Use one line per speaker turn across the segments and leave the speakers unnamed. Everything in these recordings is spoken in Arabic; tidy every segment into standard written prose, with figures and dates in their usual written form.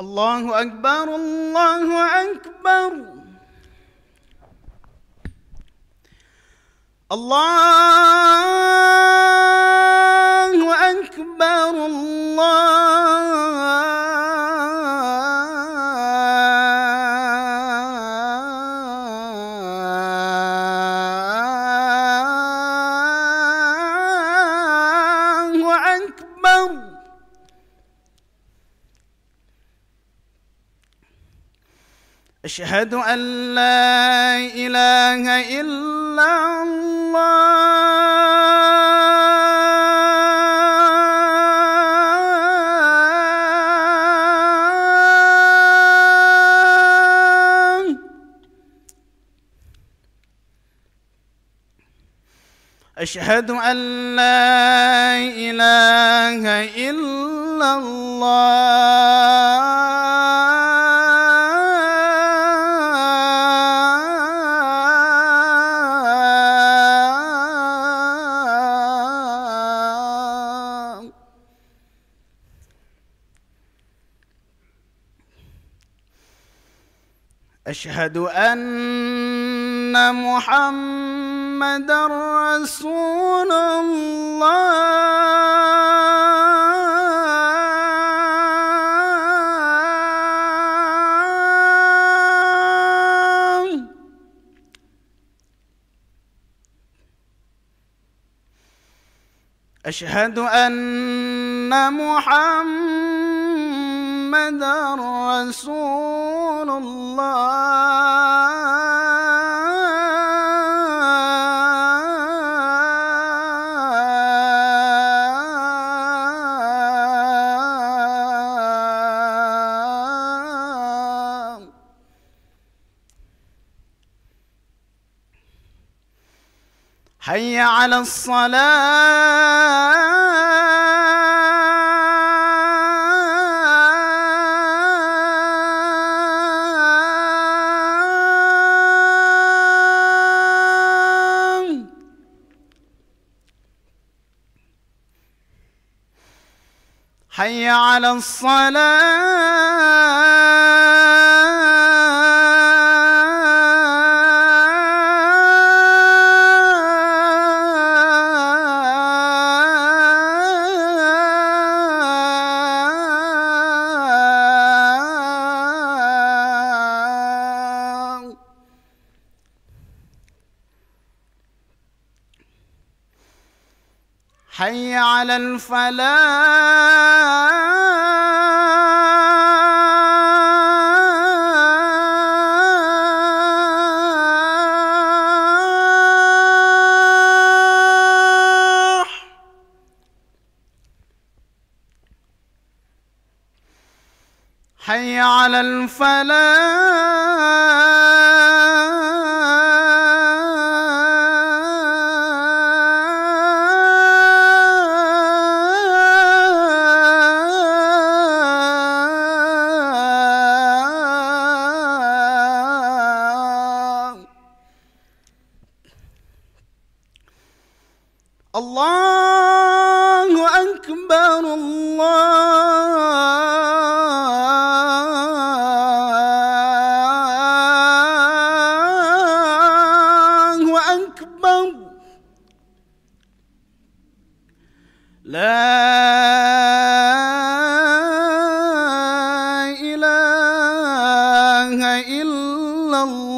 الله أكبر الله أكبر الله أكبر الله أكبر. أشهد أن لا إله إلا الله أشهد أن لا إله إلا الله أشهد أن محمدًا رسول الله. أشهد أن محمدًا رسول الله. حي على الصلاة. حي على الصلاة. حي على الفلاح. حي على الفلاح. الله أكبر الله أكبر. لا إله إلا الله.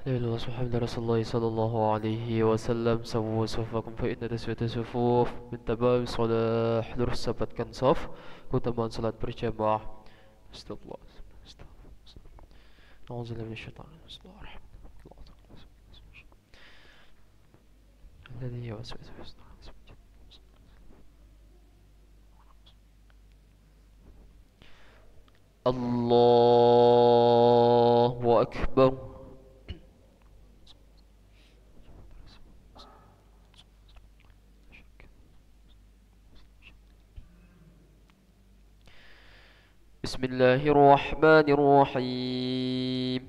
لا إله إلا الله محمد رسول الله صلى الله عليه وسلم. سووا صفوفكم فإن تسوية الصفوف من تمام الصلاة. Harus sabatkan saf keutamaan salat berjamaah. Astagfirullah. A'udzubillahi minasyaitonir rajim. الذي يوسوس في صدور الناس. الله أكبر. بسم الله الرحمن الرحيم.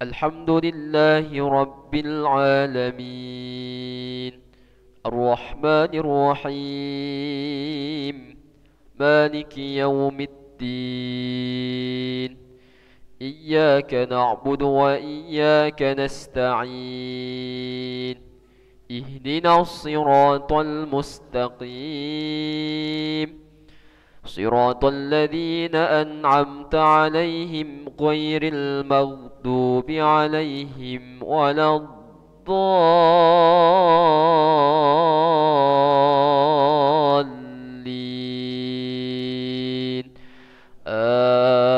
الحمد لله رب العالمين الرحمن الرحيم مالك يوم الدين إياك نعبد وإياك نستعين اهدنا الصراط المستقيم صراط الذين أنعمت عليهم غير المغضوب عليهم ولا الضالين آمين.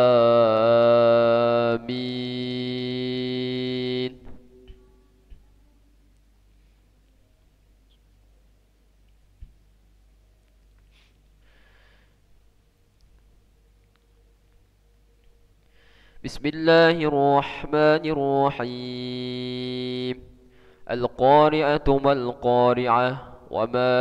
بسم الله الرحمن الرحيم. القارعة ما القارعة وما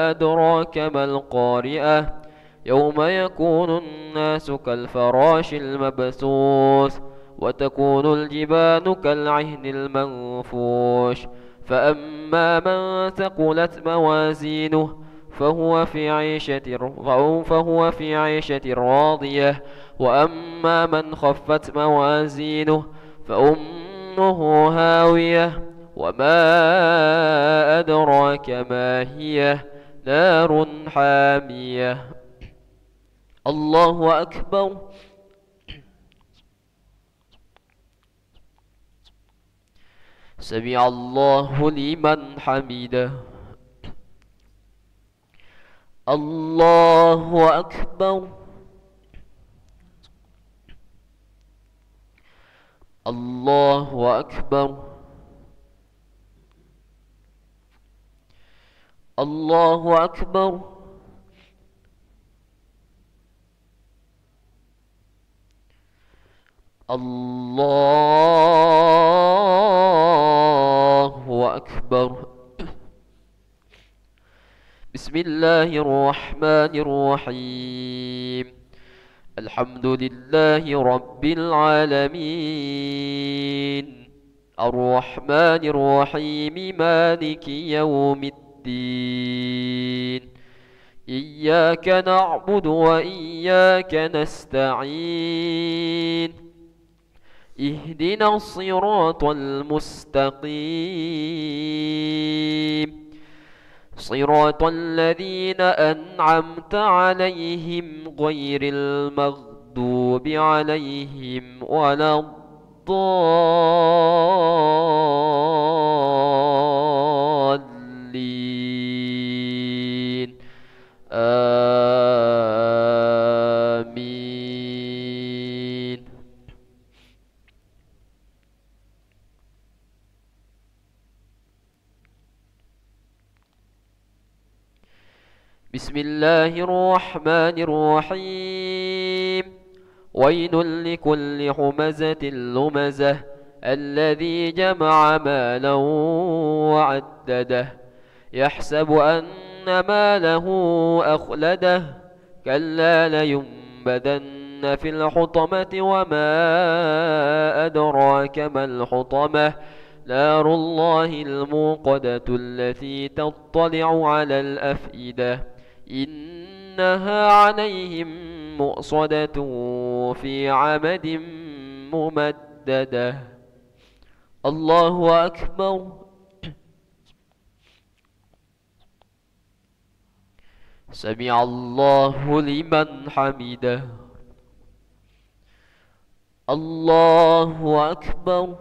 أدراك ما القارعة يوم يكون الناس كالفراش المبثوث وتكون الجبال كالعهن المنفوش فأما من ثقلت موازينه فهو في عيشة راضية وأما من خفت موازينه فأمه هاوية وما أدراك ما هي نار حامية. الله أكبر. سمع الله لمن حمده. الله أكبر. الله أكبر. الله أكبر. الله أكبر. بسم الله الرحمن الرحيم. الحمد لله رب العالمين الرحمن الرحيم مالك يوم الدين إياك نعبد وإياك نستعين اهدنا الصراط المستقيم صراط الذين أنعمت عليهم غير المغضوب عليهم ولا الضالين آمين. بسم الله الرحمن الرحيم. ويل لكل همزة لمزة الذي جمع مالا وعدده يحسب أن ماله أخلده كلا لينبذن في الحطمة وما أدراك ما الحطمة نار الله الموقدة التي تطلع على الأفئدة إنها عليهم مؤصدة في عمد ممددة. الله أكبر. سمع الله لمن حمده. الله أكبر.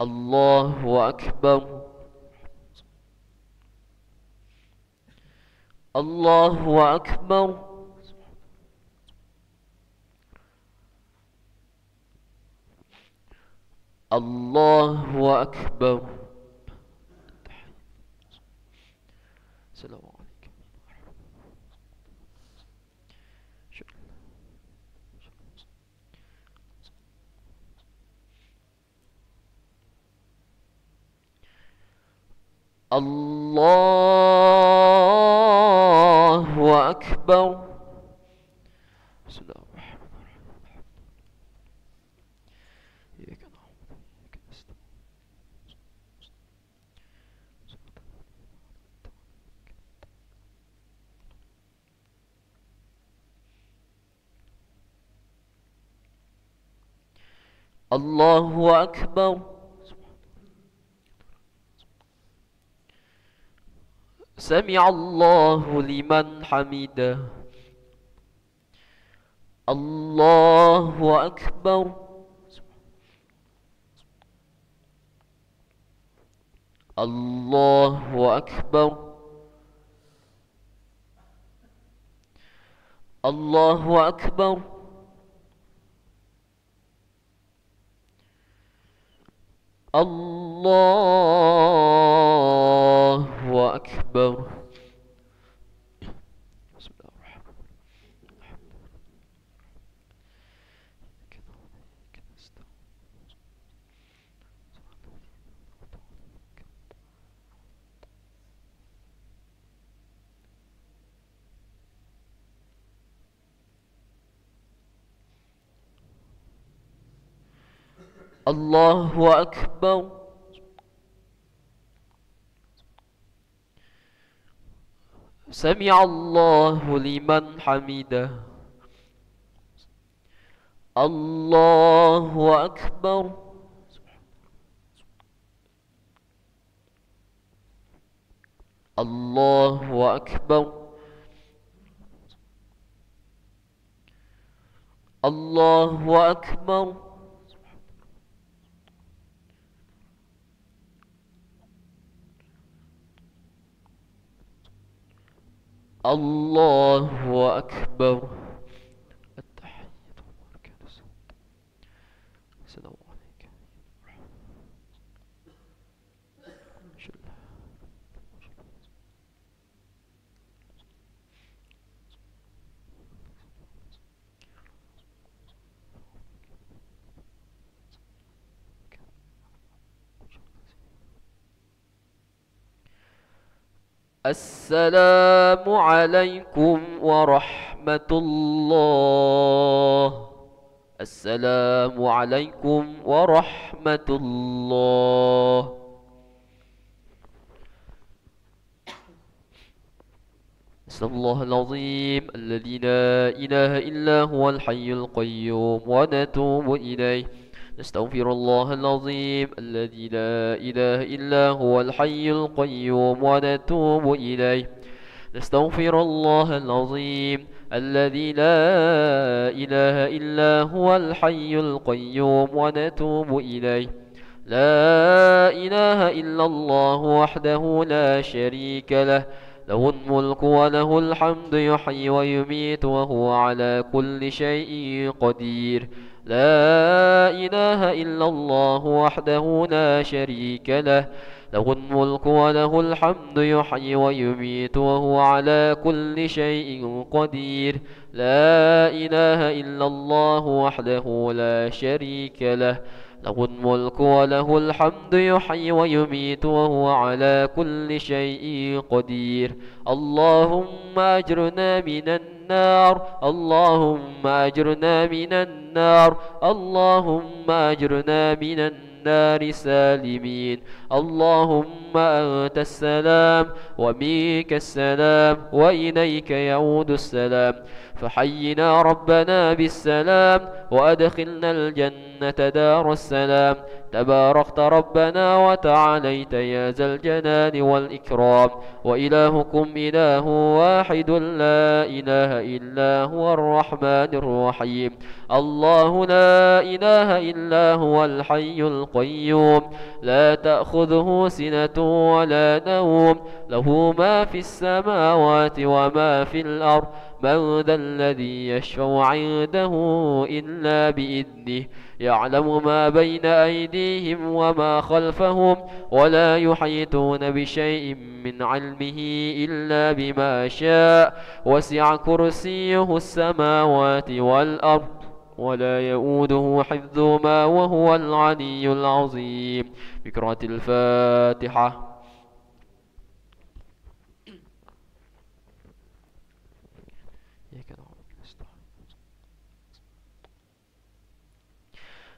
الله أكبر. الله أكبر. الله أكبر. السلام عليكم. الله أكبر. بسم الله الرحمن الرحيم. إياك نعبد وإياك نستعين. الله أكبر. سمع الله لمن حمده. الله أكبر. الله أكبر. الله أكبر. الله أكبر. بسم الله الرحمن الرحيم. الله أكبر. سمع الله لمن حمده. الله أكبر. الله أكبر. الله أكبر. الله أكبر. التحية والبركة. السلام عليكم. السلام عليكم ورحمة الله. السلام عليكم ورحمة الله. أسأل الله العظيم الذي لا إله إلا هو الحي القيوم ونتوب إليه. نستغفر الله العظيم الذي لا إله إلا هو الحي القيوم ونتوب إليه. نستغفر الله العظيم الذي لا إله إلا هو الحي القيوم ونتوب إليه. لا إله إلا الله وحده لا شريك له، له الملك وله الحمد يحيي ويميت وهو على كل شيء قدير. لا إله إلا الله وحده لا شريك له، له الملك وله الحمد يحيي ويميت وهو على كل شيء قدير. لا إله إلا الله وحده لا شريك له، له الملك وله الحمد يحيي ويميت وهو على كل شيء قدير. اللهم أجرنا من النار. اللهم أجرنا من النار. اللهم أجرنا من النار سالمين. اللهم اللهم أنت السلام ومنك السلام وإليك يعود السلام، فحينا ربنا بالسلام وأدخلنا الجنة دار السلام. تباركت ربنا وتعاليت يا ذا الجلال والإكرام، وإلهكم إله واحد لا إله إلا هو الرحمن الرحيم. الله لا إله إلا هو الحي القيوم، لا تأخذه سنة ولا نوم، له ما في السماوات وما في الأرض. من ذا الذي يشفع عنده إلا بإذنه، يعلم ما بين أيديهم وما خلفهم، ولا يحيطون بشيء من علمه إلا بما شاء. وسع كرسيه السماوات والأرض ولا يؤوده حفظهما وهو العلي العظيم. بقراءة الفاتحة.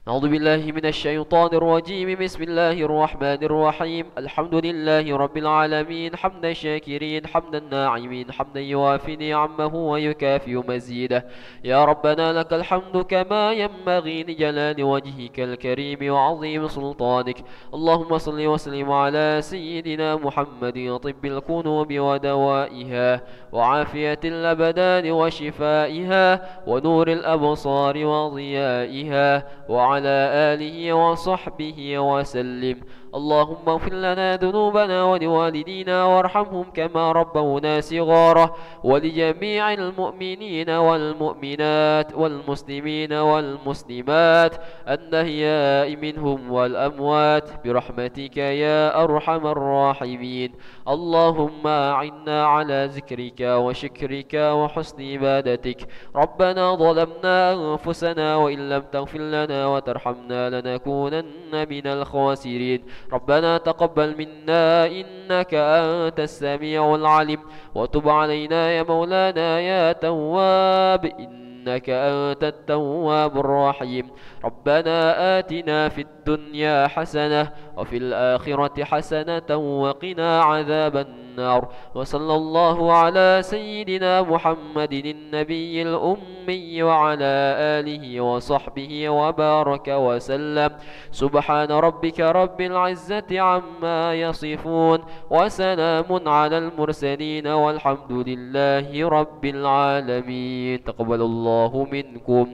أعوذ بالله من الشيطان الرجيم. بسم الله الرحمن الرحيم. الحمد لله رب العالمين، حمد الشاكرين، حمد الناعمين، حمدا يوافي نعمه ويكافئ مزيده. يا ربنا لك الحمد كما ينبغي لجلال وجهك الكريم وعظيم سلطانك. اللهم صل وسلم على سيدنا محمد طب القلوب ودوائها وعافية الأبدان وشفائها ونور الأبصار وضيائها، وعلى آله وصحبه وسلم. اللهم اغفر لنا ذنوبنا ولوالدينا وارحمهم كما ربونا صغارا، ولجميع المؤمنين والمؤمنات والمسلمين والمسلمات الأحياء منهم والأموات برحمتك يا أرحم الراحمين. اللهم أعنا على ذكرك وشكرك وحسن عبادتك. ربنا ظلمنا أنفسنا وإن لم تغفر لنا وترحمنا لنكونن من الخاسرين. ربنا تقبل منا إنك أنت السميع العليم، وتب علينا يا مولانا يا تواب إنك أنت التواب الرحيم. ربنا آتنا في الدنيا حسنة وفي الآخرة حسنة وقنا عذاب النار. وصلى الله على سيدنا محمد النبي الأمي وعلى آله وصحبه وبارك وسلم. سبحان ربك رب العزة عما يصفون، وسلام على المرسلين، والحمد لله رب العالمين. تقبل الله منكم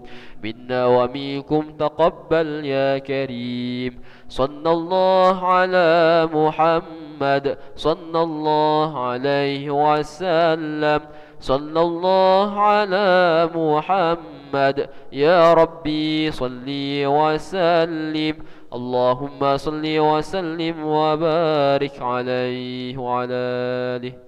منا ومنكم تقبل يا كريم. صلى الله على محمد، صلى الله عليه وسلم، صلى الله على محمد. يا ربي صلي وسلم، اللهم صل وسلم وبارك عليه وعلى آله.